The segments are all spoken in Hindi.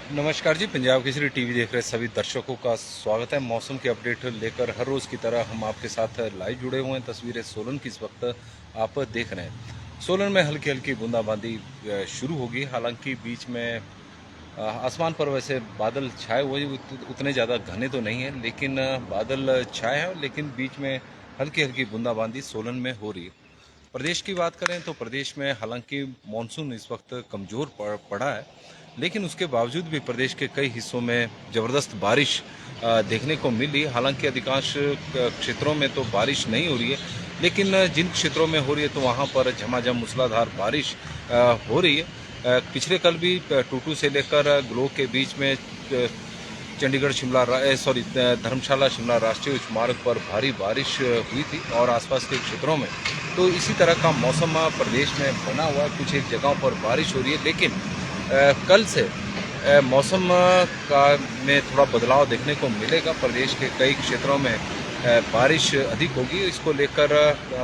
नमस्कार जी। पंजाब केसरी टीवी देख रहे सभी दर्शकों का स्वागत है। मौसम के अपडेट लेकर हर रोज़ की तरह हम आपके साथ लाइव जुड़े हुए हैं। तस्वीरें सोलन की इस वक्त आप देख रहे हैं। सोलन में हल्की हल्की बूंदाबांदी शुरू होगी। हालांकि बीच में आसमान पर वैसे बादल छाए हुए उतने ज़्यादा घने तो नहीं है, लेकिन बादल छाए हैं। लेकिन बीच में हल्की हल्की बूंदाबांदी सोलन में हो रही है। प्रदेश की बात करें तो प्रदेश में हालांकि मानसून इस वक्त कमज़ोर पड़ा है, लेकिन उसके बावजूद भी प्रदेश के कई हिस्सों में ज़बरदस्त बारिश देखने को मिली। हालांकि अधिकांश क्षेत्रों में तो बारिश नहीं हो रही है, लेकिन जिन क्षेत्रों में हो रही है तो वहां पर झमाझम मूसलाधार बारिश हो रही है। पिछले कल भी टूटू से लेकर ग्लो के बीच में चंडीगढ़ शिमला धर्मशाला शिमला राष्ट्रीय उच्च मार्ग पर भारी बारिश हुई थी और आसपास के क्षेत्रों में। तो इसी तरह का मौसम प्रदेश में बना हुआ है। कुछ एक जगहों पर बारिश हो रही है, लेकिन कल से मौसम का में थोड़ा बदलाव देखने को मिलेगा। प्रदेश के कई क्षेत्रों में बारिश अधिक होगी। इसको लेकर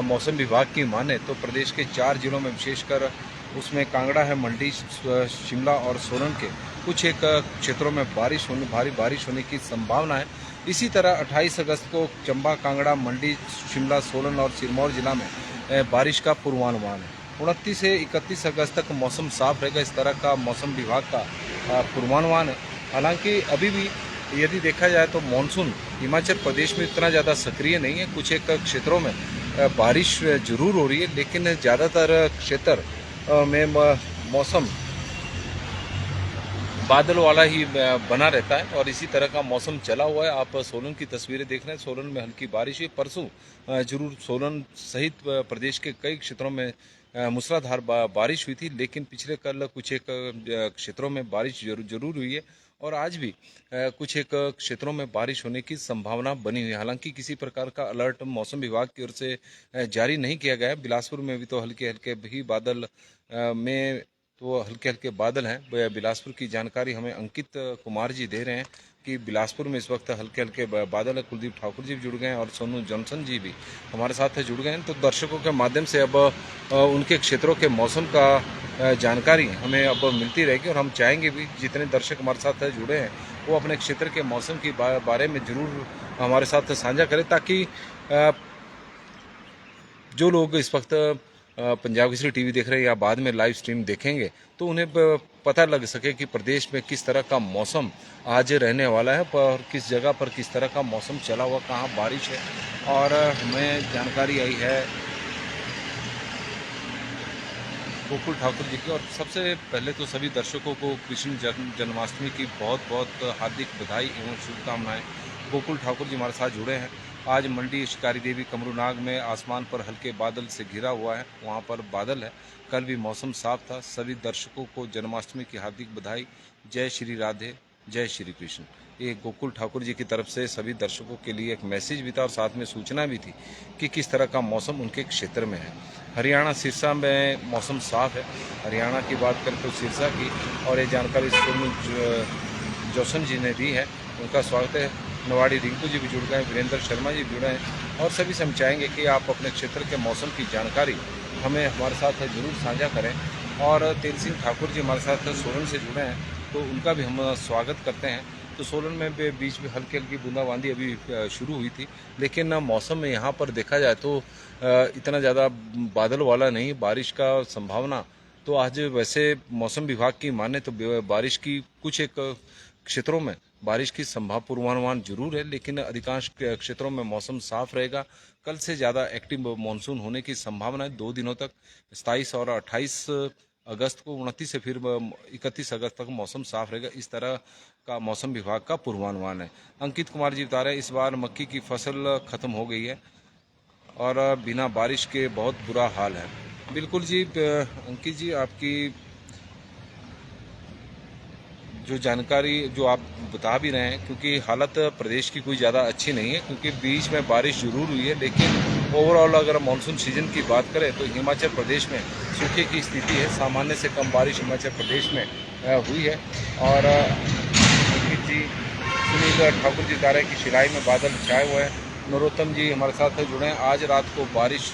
मौसम विभाग की माने तो प्रदेश के 4 जिलों में, विशेषकर उसमें कांगड़ा है, मंडी, शिमला और सोलन के कुछ एक क्षेत्रों में भारी बारिश होने की संभावना है। इसी तरह 28 अगस्त को चंबा, कांगड़ा, मंडी, शिमला, सोलन और सिरमौर जिला में बारिश का पूर्वानुमान है। 29 से 31 अगस्त तक मौसम साफ रहेगा, इस तरह का मौसम विभाग का पूर्वानुमान है। हालांकि अभी भी यदि देखा जाए तो मानसून हिमाचल प्रदेश में इतना ज़्यादा सक्रिय नहीं है। कुछ एक क्षेत्रों में बारिश जरूर हो रही है, लेकिन ज़्यादातर क्षेत्र में मौसम बादल वाला ही बना रहता है और इसी तरह का मौसम चला हुआ है। आप सोलन की तस्वीरें देख रहे हैं। सोलन में हल्की बारिश हुई परसों। जरूर सोलन सहित प्रदेश के कई क्षेत्रों में मूसलाधार बारिश हुई थी, लेकिन पिछले कल कुछ एक क्षेत्रों में बारिश जरूर हुई है और आज भी कुछ एक क्षेत्रों में बारिश होने की संभावना बनी हुई है। हालांकि किसी प्रकार का अलर्ट मौसम विभाग की ओर से जारी नहीं किया गया है। बिलासपुर में भी तो हल्के हल्के भी बादल में तो हल्के हल्के बादल हैं। बिलासपुर की जानकारी हमें अंकित कुमार जी दे रहे हैं कि बिलासपुर में इस वक्त हल्के हल्के बादल है। कुलदीप ठाकुर जी भी जुड़ गए हैं और सोनू जॉनसन जी भी हमारे साथ जुड़ गए हैं। तो दर्शकों के माध्यम से अब उनके क्षेत्रों के मौसम का जानकारी हमें अब मिलती रहेगी और हम चाहेंगे भी जितने दर्शक हमारे साथ जुड़े हैं वो अपने क्षेत्र के मौसम के बारे में जरूर हमारे साथ साझा करें, ताकि जो लोग इस वक्त पंजाब केसरी टीवी देख रहे हैं या बाद में लाइव स्ट्रीम देखेंगे तो उन्हें पता लग सके कि प्रदेश में किस तरह का मौसम आज रहने वाला है और किस जगह पर किस तरह का मौसम चला हुआ, कहाँ बारिश है। और हमें जानकारी आई है गोकुल ठाकुर जी की। और सबसे पहले तो सभी दर्शकों को कृष्ण जन्माष्टमी की बहुत बहुत हार्दिक बधाई एवं शुभकामनाएं। गोकुल ठाकुर जी हमारे साथ जुड़े हैं। आज मंडी शिकारी देवी कमरूनाग में आसमान पर हल्के बादल से घिरा हुआ है, वहां पर बादल है। कल भी मौसम साफ था। सभी दर्शकों को जन्माष्टमी की हार्दिक बधाई। जय श्री राधे, जय श्री कृष्ण। ये गोकुल ठाकुर जी की तरफ से सभी दर्शकों के लिए एक मैसेज भी था और साथ में सूचना भी थी कि किस तरह का मौसम उनके क्षेत्र में है। हरियाणा सिरसा में मौसम साफ है। हरियाणा की बात करें तो सिरसा की, और ये जानकारी सोनू जॉनसन जी ने दी है, उनका स्वागत है। नवाड़ी रिंकू जी भी जुड़ गए, वीरेंद्र शर्मा जी जुड़े हैं और सभी से हम चाहेंगे कि आप अपने क्षेत्र के मौसम की जानकारी हमें हमारे साथ जरूर साझा करें। और तेल सिंह ठाकुर जी हमारे साथ सोलन से जुड़े हैं, तो उनका भी हम स्वागत करते हैं। तो सोलन में बीच में हल्की हल्की बूंदाबांदी अभी शुरू हुई थी, लेकिन मौसम में यहाँ पर देखा जाए तो इतना ज़्यादा बादल वाला नहीं, बारिश का संभावना तो आज वैसे मौसम विभाग की माने तो बारिश की कुछ एक क्षेत्रों में बारिश की पूर्वानुमान जरूर है, लेकिन अधिकांश क्षेत्रों में मौसम साफ रहेगा। कल से ज़्यादा एक्टिव मानसून होने की संभावना है 2 दिनों तक, 27 और 28 अगस्त को। 29 से फिर 31 अगस्त तक मौसम साफ रहेगा, इस तरह का मौसम विभाग का पूर्वानुमान है। अंकित कुमार जी बता रहे हैं इस बार मक्की की फसल खत्म हो गई है और बिना बारिश के बहुत बुरा हाल है। बिल्कुल जी अंकित जी, आपकी जो जानकारी जो आप बता भी रहे हैं, क्योंकि हालत प्रदेश की कोई ज़्यादा अच्छी नहीं है, क्योंकि बीच में बारिश जरूर हुई है, लेकिन ओवरऑल अगर मानसून सीजन की बात करें तो हिमाचल प्रदेश में सूखे की स्थिति है। सामान्य से कम बारिश हिमाचल प्रदेश में हुई है। और अंकित जी, सुनील ठाकुर जी बता रहे हैं कि शिलाई में बादल छाए हुए हैं। नरोत्तम जी हमारे साथ जुड़े हैं। आज रात को बारिश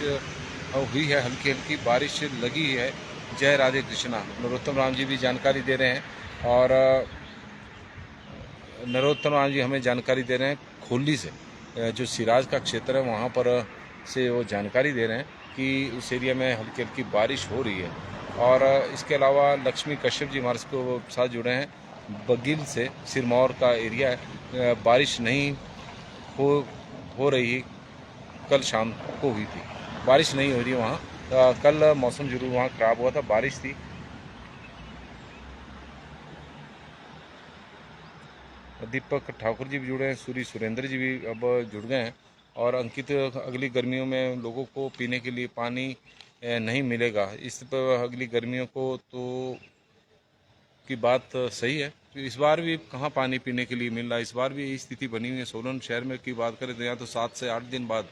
हुई है, हल्की हल्की बारिश लगी है। जय राधे कृष्णा। नरोत्तम राम जी भी जानकारी दे रहे हैं। और नरोत्तम जी हमें जानकारी दे रहे हैं खोली से, जो सिराज का क्षेत्र है वहाँ पर से वो जानकारी दे रहे हैं कि उस एरिया में हल्की हल्की बारिश हो रही है। और इसके अलावा लक्ष्मी कश्यप जी हमारे साथ जुड़े हैं बगिल से, सिरमौर का एरिया है। बारिश नहीं हो हो रही, कल शाम को हुई थी, बारिश नहीं हो रही वहाँ। कल मौसम जरूर वहाँ ख़राब हुआ था, बारिश थी। दीपक ठाकुर जी भी जुड़े हैं, सूरी सुरेंद्र जी भी अब जुड़ गए हैं। और अंकित, अगली गर्मियों में लोगों को पीने के लिए पानी नहीं मिलेगा, इस पर अगली गर्मियों को तो की बात सही है। इस बार भी कहाँ पानी पीने के लिए मिल रहा है, इस बार भी यही स्थिति बनी हुई है। सोलन शहर में की बात करें तो यहाँ तो 7 से 8 दिन बाद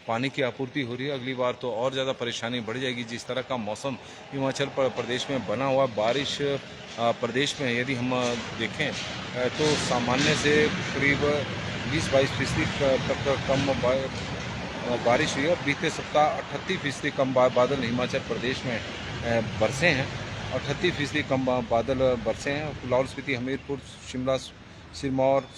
पानी की आपूर्ति हो रही है। अगली बार तो और ज़्यादा परेशानी बढ़ जाएगी। जिस तरह का मौसम हिमाचल प्रदेश में बना हुआ, बारिश प्रदेश में यदि हम देखें तो सामान्य से करीब 20-22% तक कम बारिश हुई है। बीते सप्ताह 38% कम बादल हिमाचल प्रदेश में बरसे हैं। 38% कम बादल बरसे हैं। लाहौल स्पीति, हमीरपुर, शिमला, सिरमौर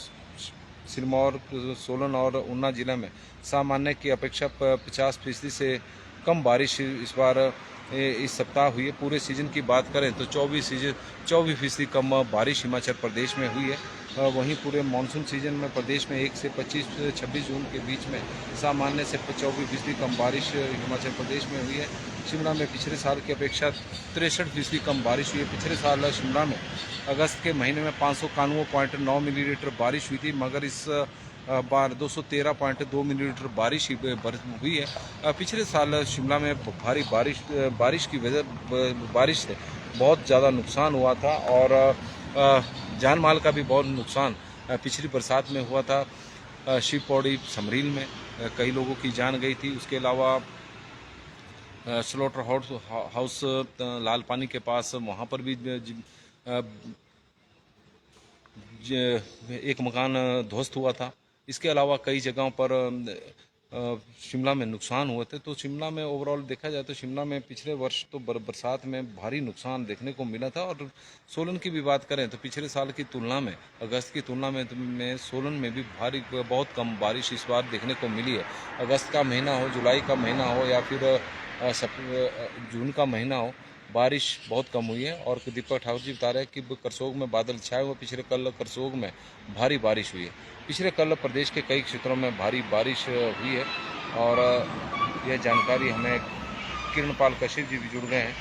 सिरमौर सोलन और ऊना जिला में सामान्य की अपेक्षा 50% से कम बारिश इस बार इस सप्ताह हुई है। पूरे सीजन की बात करें तो 24% कम बारिश हिमाचल प्रदेश में हुई है। वहीं पूरे मानसून सीजन में प्रदेश में 1 से 26 जून के बीच में सामान्य से 24% कम बारिश हिमाचल प्रदेश में हुई है। शिमला में पिछले साल की अपेक्षा 63% कम बारिश हुई है। पिछले साल शिमला में अगस्त के महीने में 591.9 मिलीमीटर बारिश हुई थी, मगर इस बार 213.2 मिलीमीटर बारिश हुई है। पिछले साल शिमला में भारी बारिश की वजह बारिश से बहुत ज़्यादा नुकसान हुआ था और जान माल का भी बहुत नुकसान पिछली बरसात में हुआ था। शिव पौड़ी समरील में कई लोगों की जान गई थी। उसके अलावा स्लॉटर हाउस लाल पानी के पास, वहाँ पर भी एक मकान ध्वस्त हुआ था। इसके अलावा कई जगहों पर शिमला में नुकसान हुए थे। तो शिमला में ओवरऑल देखा जाए तो शिमला में पिछले वर्ष तो बरसात में भारी नुकसान देखने को मिला था। और सोलन की भी बात करें तो पिछले साल की तुलना में, अगस्त की तुलना में सोलन में भी बहुत कम बारिश इस बार देखने को मिली है। अगस्त का महीना हो, जुलाई का महीना हो या फिर जून का महीना हो, बारिश बहुत कम हुई है। और दीपक ठाकुर जी बता रहे हैं कि करसोग में बादल छाए हुए, पिछले कल करसोग में भारी बारिश हुई है। पिछले कल प्रदेश के कई क्षेत्रों में भारी बारिश हुई है। और यह जानकारी हमें किरणपाल कश्यप जी भी जुड़ गए हैं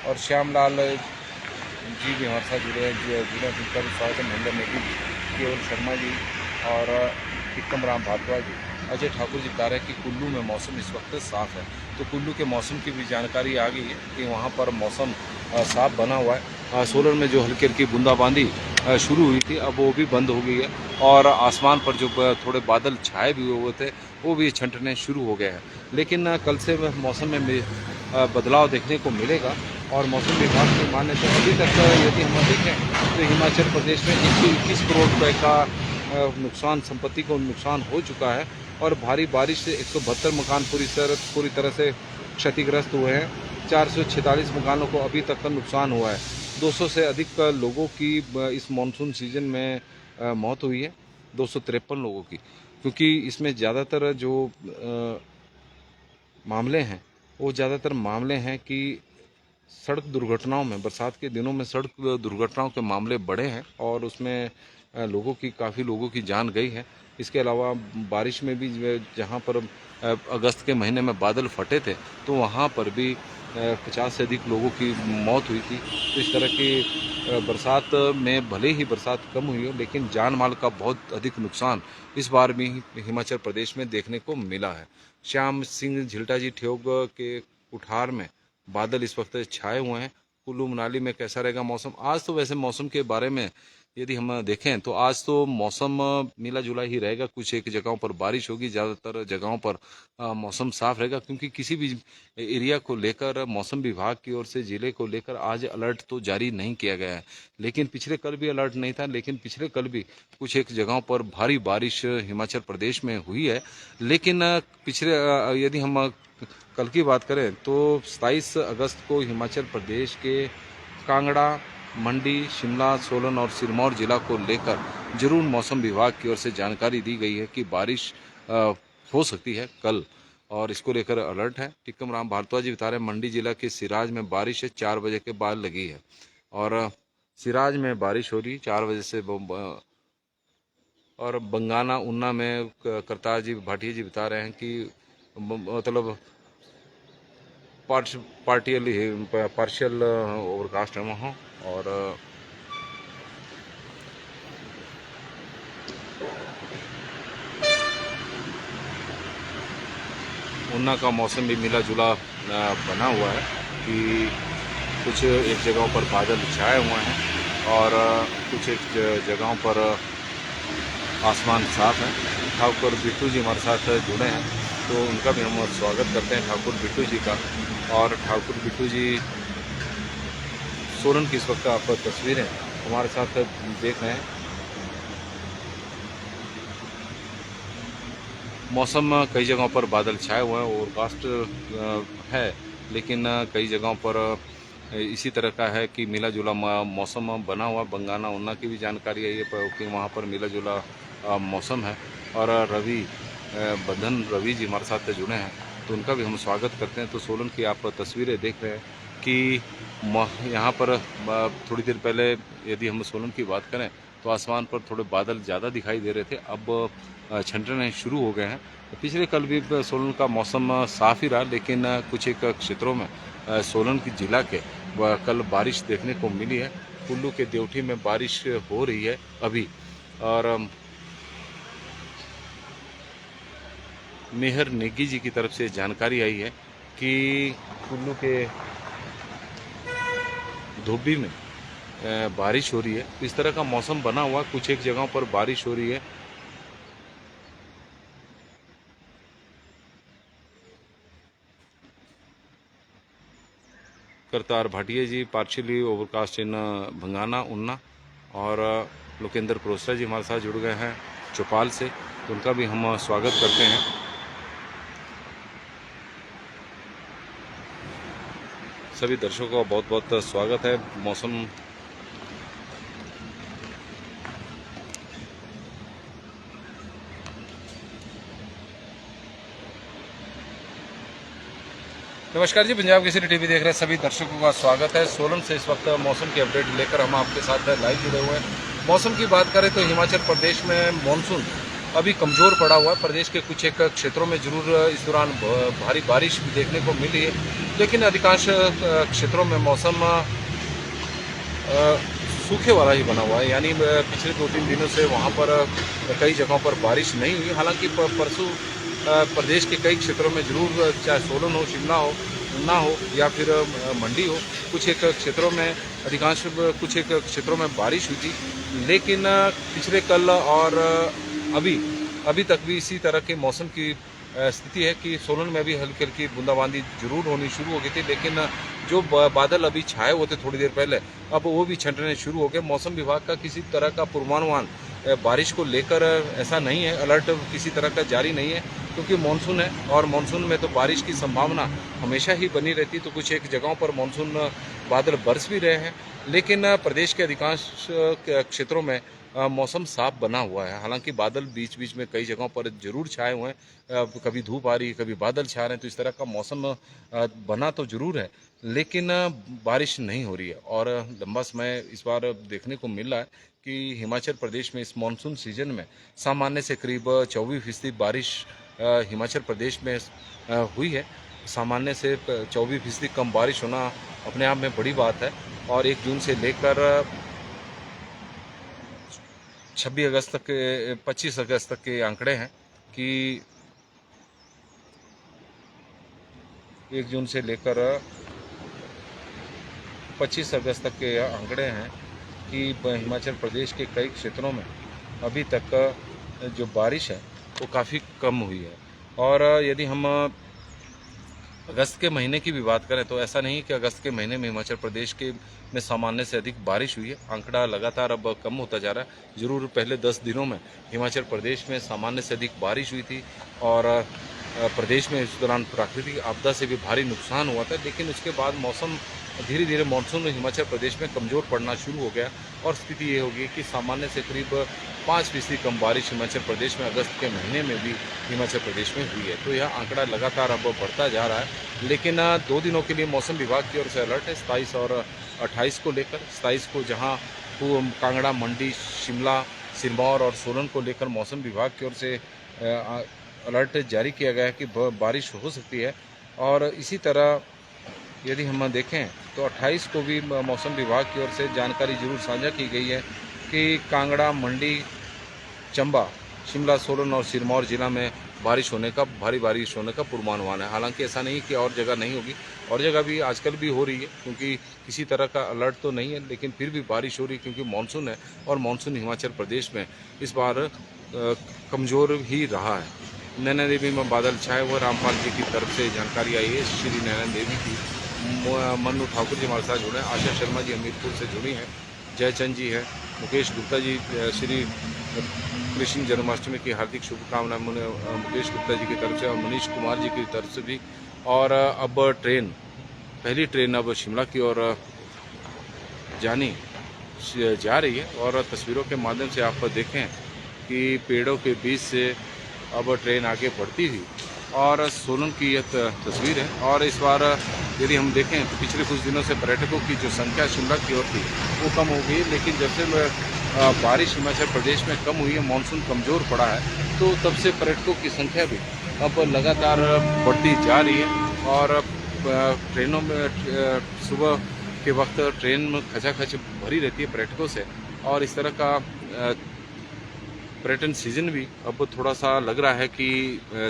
और श्यामलाल जी भी हमारे साथ जुड़े हैं, जिनका भी स्वागत है। महेंद्र नेगी, केवल शर्मा जी और टिक्कम राम भारद्वाज जी। अजय ठाकुर जी बता रहे हैं कि कुल्लू में मौसम इस वक्त साफ़ है। तो कुल्लू के मौसम की भी जानकारी आ गई है कि वहाँ पर मौसम साफ बना हुआ है। सोलन में जो हल्की हल्की बूंदाबांदी शुरू हुई थी, अब वो भी बंद हो गई है। और आसमान पर जो थोड़े बादल छाए भी हुए थे, वो भी छंटने शुरू हो गए हैं। लेकिन कल से मौसम में बदलाव देखने को मिलेगा। और मौसम विभाग की माने तो अभी तक यदि हम देखें तो हिमाचल प्रदेश में 121 करोड़ रुपये का नुकसान, संपत्ति को नुकसान हो चुका है। और भारी बारिश से 172 मकान पूरी तरह से क्षतिग्रस्त हुए हैं। 446 मकानों को अभी तक का नुकसान हुआ है। 200 से अधिक लोगों की इस मानसून सीजन में मौत हुई है, 253 लोगों की। क्योंकि इसमें ज़्यादातर जो मामले हैं वो ज़्यादातर मामले हैं कि सड़क दुर्घटनाओं में, बरसात के दिनों में सड़क दुर्घटनाओं के मामले बढ़े हैं और उसमें काफ़ी लोगों की जान गई है। इसके अलावा बारिश में भी जहाँ पर अगस्त के महीने में बादल फटे थे तो वहाँ पर भी 50 से अधिक लोगों की मौत हुई थी। तो इस तरह की बरसात में भले ही बरसात कम हुई हो, लेकिन जान माल का बहुत अधिक नुकसान इस बार भी हिमाचल प्रदेश में देखने को मिला है। श्याम सिंह झिल्टा जी ठियोग के कुठार में बादल इस वक्त छाए हुए हैं। कुल्लू मनाली में कैसा रहेगा मौसम? आज तो वैसे मौसम के बारे में यदि हम देखें तो आज तो मौसम मिला जुला ही रहेगा। कुछ एक जगहों पर बारिश होगी, ज़्यादातर जगहों पर मौसम साफ रहेगा। क्योंकि किसी भी एरिया को लेकर मौसम विभाग की ओर से जिले को लेकर आज अलर्ट तो जारी नहीं किया गया है। लेकिन पिछले कल भी अलर्ट नहीं था, लेकिन पिछले कल भी कुछ एक जगहों पर भारी बारिश हिमाचल प्रदेश में हुई है। लेकिन पिछले यदि हम कल की बात करें तो 27 अगस्त को हिमाचल प्रदेश के कांगड़ा, मंडी, शिमला, सोलन और सिरमौर जिला को लेकर जरूर मौसम विभाग की ओर से जानकारी दी गई है कि बारिश हो सकती है कल, और इसको लेकर अलर्ट है। टिक्कम राम भारद्वाज जी बता रहे हैं मंडी जिला के सिराज में बारिश है 4 बजे के बाद लगी है, और सिराज में बारिश हो रही 4 बजे से। और बंगाना उन्ना में करतार जी भाटिया जी बता रहे हैं कि मतलब पार्शियल ओवरकास्ट है वहाँ। और उन्ना का मौसम भी मिला जुला बना हुआ है कि कुछ एक जगहों पर बादल छाए हुए हैं और कुछ एक जगहों पर आसमान साफ है। ठाकुर बिट्टू जी हमारे साथ जुड़े हैं, तो उनका भी हम स्वागत करते हैं ठाकुर बिट्टू जी का। और ठाकुर बिट्टू जी सोलन की इस वक्त आप तस्वीरें हमारे साथ देख रहे हैं। मौसम कई जगहों पर बादल छाए हुए हैं, ओवरकास्ट है, लेकिन कई जगहों पर इसी तरह का है कि मिला जुला मौसम बना हुआ। बंगाना उन्ना की भी जानकारी है ये कि वहाँ पर मिला जुला मौसम है। और बंधन रवि जी हमारे साथ जुड़े हैं, तो उनका भी हम स्वागत करते हैं। तो सोलन की आप तस्वीरें देख रहे हैं कि यहाँ पर थोड़ी देर पहले यदि हम सोलन की बात करें तो आसमान पर थोड़े बादल ज़्यादा दिखाई दे रहे थे, अब छंटने शुरू हो गए हैं। पिछले कल भी सोलन का मौसम साफ ही रहा, लेकिन कुछ एक क्षेत्रों में सोलन की जिला के कल बारिश देखने को मिली है। कुल्लू के देवठी में बारिश हो रही है अभी। और मेहर नेगी जी की तरफ से जानकारी आई है कि कुल्लू के धोबी में बारिश हो रही है। इस तरह का मौसम बना हुआ, कुछ एक जगहों पर बारिश हो रही है। करतार भाटिया जी पार्शियली ओवरकास्ट इन भंगाना उन्ना। और लोकेंद्र प्रोस्टा जी हमारे साथ जुड़ गए हैं चौपाल से, तो उनका भी हम स्वागत करते हैं। सभी दर्शकों का बहुत बहुत स्वागत है। मौसम नमस्कार जी, पंजाब केसरी टीवी देख रहे सभी दर्शकों का स्वागत है। सोलन से इस वक्त मौसम की अपडेट लेकर हम आपके साथ लाइव जुड़े हुए हैं। मौसम की बात करें तो हिमाचल प्रदेश में मॉनसून अभी कमज़ोर पड़ा हुआ है। प्रदेश के कुछ एक क्षेत्रों में जरूर इस दौरान भारी बारिश भी देखने को मिली है, लेकिन अधिकांश क्षेत्रों में मौसम सूखे वाला ही बना हुआ है। यानी पिछले 2-3 दिनों से वहाँ पर कई जगहों पर बारिश नहीं हुई। हालांकि परसों प्रदेश के कई क्षेत्रों में जरूर, चाहे सोलन हो, शिमला हो, ऊना हो या फिर मंडी हो, कुछ एक क्षेत्रों में अधिकांश कुछ एक क्षेत्रों में बारिश हुई थी। लेकिन पिछले कल और अभी तक भी इसी तरह के मौसम की स्थिति है कि सोलन में भी हल्की हल्की बूंदाबांदी जरूर होनी शुरू हो गई थी, लेकिन जो बादल अभी छाए हुए थे थोड़ी देर पहले, अब वो भी छंटने शुरू हो गए। मौसम विभाग का किसी तरह का पूर्वानुमान बारिश को लेकर ऐसा नहीं है, अलर्ट किसी तरह का जारी नहीं है, क्योंकि मानसून है और मानसून में तो बारिश की संभावना हमेशा ही बनी रहती। तो कुछ एक जगहों पर मानसून बादल बरस भी रहे हैं, लेकिन प्रदेश के अधिकांश क्षेत्रों में मौसम साफ बना हुआ है। हालांकि बादल बीच बीच में कई जगहों पर जरूर छाए हुए हैं, कभी धूप आ रही है, कभी बादल छा रहे हैं, तो इस तरह का मौसम बना तो जरूर है, लेकिन बारिश नहीं हो रही है। और लंबा समय इस बार देखने को मिल रहा है कि हिमाचल प्रदेश में इस मानसून सीजन में सामान्य से करीब 24% बारिश हिमाचल प्रदेश में हुई है। सामान्य से 24% कम बारिश होना अपने आप में बड़ी बात है। और 1 जून से लेकर 26 अगस्त तक के 25 अगस्त तक के आंकड़े हैं कि 1 जून से लेकर 25 अगस्त तक के आंकड़े हैं कि हिमाचल प्रदेश के कई क्षेत्रों में अभी तक जो बारिश है वो काफ़ी कम हुई है। और यदि हम अगस्त के महीने की भी बात करें तो ऐसा नहीं कि अगस्त के महीने में हिमाचल प्रदेश के में सामान्य से अधिक बारिश हुई है। आंकड़ा लगातार अब कम होता जा रहा है। जरूर पहले 10 दिनों में हिमाचल प्रदेश में सामान्य से अधिक बारिश हुई थी और प्रदेश में इस दौरान प्राकृतिक आपदा से भी भारी नुकसान हुआ था, लेकिन उसके बाद मौसम धीरे धीरे मानसून हिमाचल प्रदेश में कमज़ोर पड़ना शुरू हो गया और स्थिति ये होगी कि सामान्य से करीब 5% कम बारिश हिमाचल प्रदेश में अगस्त के महीने में भी हिमाचल प्रदेश में हुई है। तो यह आंकड़ा लगातार अब बढ़ता जा रहा है। लेकिन 2 दिनों के लिए मौसम विभाग की ओर से अलर्ट है 27 और 28 को लेकर। 27 को जहाँ कांगड़ा, मंडी, शिमला, सिरमौर और सोलन को लेकर मौसम विभाग की ओर से अलर्ट जारी किया गया है कि बारिश हो सकती है। और इसी तरह यदि हम देखें तो 28 को भी मौसम विभाग की ओर से जानकारी जरूर साझा की गई है कि कांगड़ा, मंडी, चंबा, शिमला, सोलन और सिरमौर जिला में भारी बारिश होने का पूर्वानुमान है। हालांकि ऐसा नहीं कि और जगह नहीं होगी, और जगह भी आजकल भी हो रही है, क्योंकि किसी तरह का अलर्ट तो नहीं है, लेकिन फिर भी बारिश हो रही है क्योंकि मानसून है और मानसून हिमाचल प्रदेश में इस बार कमज़ोर ही रहा है। नैना देवी में बादल छाए हुए, रामपाल जी की तरफ से जानकारी आई है श्री नैना देवी की। मन्नू ठाकुर जी हमारे साथ जुड़े हैं, आशा शर्मा जी हमीरपुर से जुड़ी हैं, जयचंद जी हैं, मुकेश गुप्ता जी श्री कृष्ण जन्माष्टमी की हार्दिक शुभकामनाएं मुकेश गुप्ता जी की तरफ से और मनीष कुमार जी की तरफ से भी। और अब पहली ट्रेन अब शिमला की ओर जा रही है और तस्वीरों के माध्यम से आप देखें कि पेड़ों के बीच से अब ट्रेन आगे बढ़ती हुई, और सोलन की यह तस्वीर है। और इस बार यदि हम देखें तो पिछले कुछ दिनों से पर्यटकों की जो संख्या शिमला की ओर थी वो कम हो गई, लेकिन जब से बारिश हिमाचल प्रदेश में कम हुई है, मानसून कमज़ोर पड़ा है, तो तब से पर्यटकों की संख्या भी अब लगातार बढ़ती जा रही है। और ट्रेनों में सुबह के वक्त ट्रेन में खचाखच भरी रहती है पर्यटकों से, और इस तरह का पर्यटन सीजन भी अब थोड़ा सा लग रहा है कि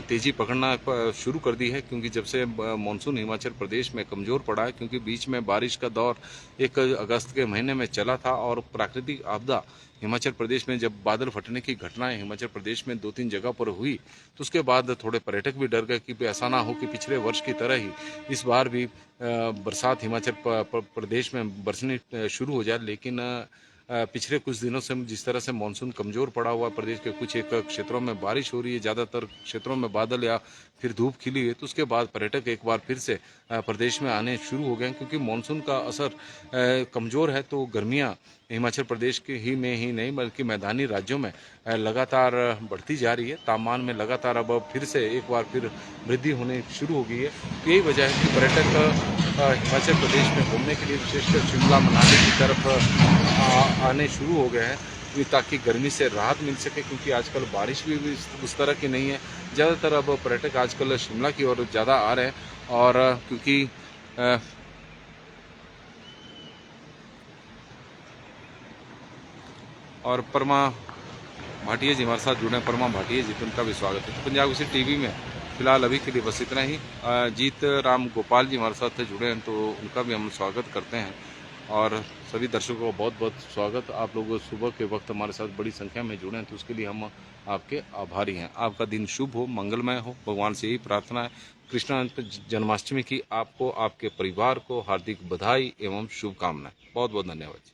तेज़ी पकड़ना शुरू कर दी है, क्योंकि जब से मानसून हिमाचल प्रदेश में कमज़ोर पड़ा है, क्योंकि बीच में बारिश का दौर 1 अगस्त के महीने में चला था, और प्राकृतिक आपदा हिमाचल प्रदेश में जब बादल फटने की घटनाएं हिमाचल प्रदेश में 2-3 जगह पर हुई, तो उसके बाद थोड़े पर्यटक भी डर गए कि ऐसा ना हो कि पिछले वर्ष की तरह ही इस बार भी बरसात हिमाचल प्रदेश में बरसनी शुरू हो जाए। लेकिन पिछले कुछ दिनों से जिस तरह से मानसून कमज़ोर पड़ा हुआ है, प्रदेश के कुछ एक क्षेत्रों में बारिश हो रही है, ज़्यादातर क्षेत्रों में बादल या फिर धूप खिली है, तो उसके बाद पर्यटक एक बार फिर से प्रदेश में आने शुरू हो गए हैं, क्योंकि मानसून का असर कमज़ोर है। तो गर्मियाँ हिमाचल प्रदेश के ही में ही नहीं बल्कि मैदानी राज्यों में लगातार बढ़ती जा रही है। तापमान में लगातार अब फिर से एक बार फिर वृद्धि होने शुरू हो गई है। तो यही वजह है कि पर्यटक हिमाचल प्रदेश में घूमने के लिए विशेषकर शिमला, मनाली की तरफ आने शुरू हो गए हैं, ताकि गर्मी से राहत मिल सके, क्योंकि आजकल बारिश भी उस तरह की नहीं है। ज़्यादातर अब पर्यटक आजकल शिमला की ओर ज़्यादा आ रहे हैं, और क्योंकि और परमा भाटिया जी हमारे साथ जुड़े हैं, परमा भाटिया जी, तो उनका भी स्वागत है। तो पंजाब किसी टीवी में फिलहाल अभी के लिए बस इतना ही। जीत राम गोपाल जी हमारे साथ जुड़े हैं, तो उनका भी हम स्वागत करते हैं। और सभी दर्शकों को बहुत बहुत स्वागत। आप लोग सुबह के वक्त हमारे साथ बड़ी संख्या में जुड़े हैं, तो उसके लिए हम आपके आभारी हैं। आपका दिन शुभ हो, मंगलमय हो, भगवान से यही प्रार्थना है। कृष्ण जन्माष्टमी की आपको, आपके परिवार को हार्दिक बधाई एवं शुभकामनाएं। बहुत बहुत धन्यवाद।